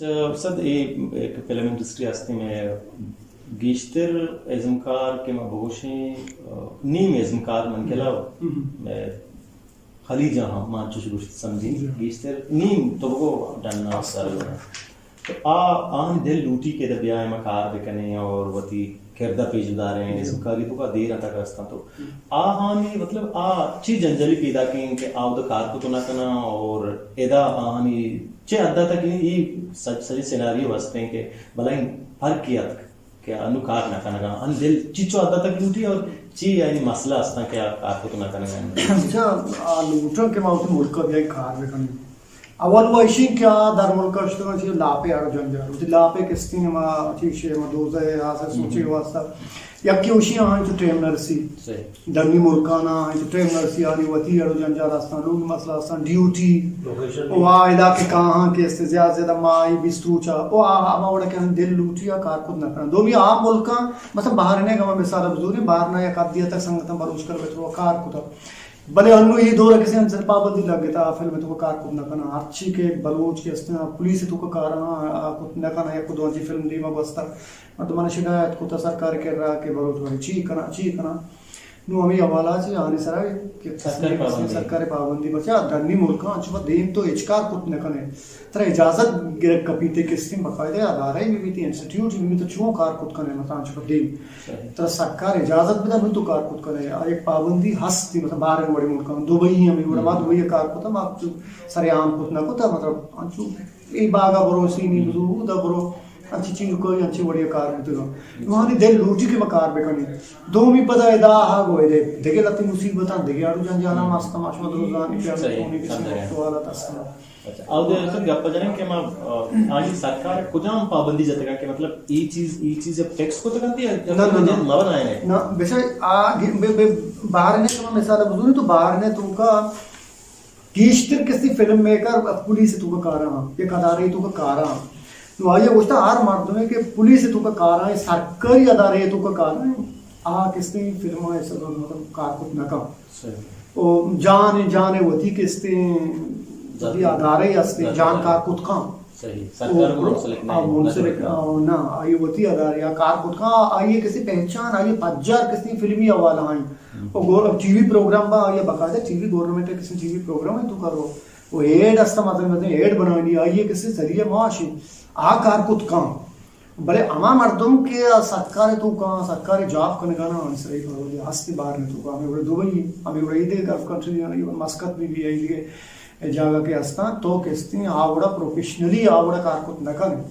صد ایک film industry هستی میں گیشتر ازمکار که ما بگوشی نیم ازمکار من کلا خلیجا هم ما چوش گوشت سمجھی گیشتر نیم تو بگو ڈننا سر تو آن دل لوٹی کے دبیا ما کار بکنے اور وتی کردہ پیش دار ہیں ازمکاری تو کا دیر تک رستا تو آہانی مطلب چی جنجلی پیدا کیں کہ آو دا کار کو تو نہ کنا اور ادا آہانی چی عدہ تک یہ سچی سیناریو واسطے ہیں کہ بلائیں ہر کیا تک کہ انو کار نہ کرنا گا ان دل چیچو عدہ تک لوٹی اور چی یعنی مسئلہ ہستا کہ کار کو تو نہ کرنا گا اچھا لوٹن کے موت ملک بھی ایک کار بکنے اول وایشی کیا در ملک اشتنا چیز لاپے آرو جنجارو تی لاپے کستی ما چیشے ما دوزہ ہے آسا سوچے واسطہ یکی اوشی آئیں تو ٹریم نرسی دنگی ملکانا آئیں تو ٹریم نرسی آنی وطی آرو جنجار آستان لوگ مسئلہ آستان ڈیوٹی او علاقے کہاں کے استے زیادہ زیادہ مائی بسترو چا او آما وڑا کہ ہم دل لوٹی یا کار خود نہ کرنا دو بھی عام ملکاں مثلا باہر نے گا مثال ابزوری باہر نہ یا قابدیہ تک سنگتاں بروش کر بیٹھو کار خود بلے انو یہ دور کسی ہم سر پابندی لگ گیا فلم تو کار خود نہ کرنا اچھی کے بلوچ کے استنا پولیس تو کارنا خود نہ کرنا یا خود وانچی فلم دیما بستا تو من شکایت کو سرکار کر رہا کہ بلوچ بھائی چی کنا نو ہمیں حوالہ چی آنے سرا کہ سرکار پابندی بچا دنی ملکاں چوہ دیم تو اچکار خود نہ کنے ترہ اجازت گرک کپیتے کسی باقاعدہ ادارے بھی تھی انسٹیٹیوٹ بھی تو چوں کار خود کنے مثلا چوہ دیم ترہ سرکار اجازت بھی دا تو کار خود کنے ایک پابندی ہستی مثلا باہر بڑی ملکاں دبئی ہمیں بڑا بعد دبئی کار خود ہم آپ سر عام خود نہ کتا مطلب انچو ای باغا برو سینی بزرگ دا برو اچھی چیز کوئی اچھی بڑی کار ہوتی ہے وہاں دی دل لوٹی کے مکار بکنی دو بھی پتہ ہے دا آہا گوئے دے دیکھے لتی مصیبتاں دیکھے آڑو جان جانا ماستا ماشمد روزانی پیامی کونی کسی سوالا تسنا آو دے رسل گپا جانیں کہ ما آجی سرکار کجام پابندی جاتے گا کہ مطلب ای چیز ٹیکس کو تکنتی ہے جب مبن آئے ہیں نا بیسے باہر نے کما مثال بزوری تو باہر نے تو کا گیشتر کسی فلم میکر پولیس تو کا کارا ایک ادارے تو کا کارا تو آئیے گوشتا ہر مردوں ہے کہ پولیس تو کا کارا ہے سرکاری ادارے تو کا کارا ہے کس نے فلمہ ایسا مطلب کار کچھ نہ کام جان وطی کس نے ادارے استے جان کار کچھ کام منسلک نا آئیے وطی ادارے یا کار کچھ کام آئیے کسی پہچان آئیے پجار کس نے فلمی حوالہ آئیں اور ٹی وی پروگرام با آئیے باقاعدہ ٹی وی گورنمنٹ ہے کسی ٹی وی پروگرام ہے تو کرو وہ ایڈ استا مطلب ایڈ بنانی آئیے کسی ذریعے معاشی کار کت کام بلے اما مردم کے سرکار تو کہاں سرکاری جاب کرنے کا نا انسر ایک بڑی ہستی باہر نے تو کہاں ہمیں بڑے دبئی ہمیں بڑے ایدے گلف کنٹری مسکت بھی ہے جاگہ کے ہستان تو کستی آوڑا پروفیشنلی آوڑا کار کت نہ کرنے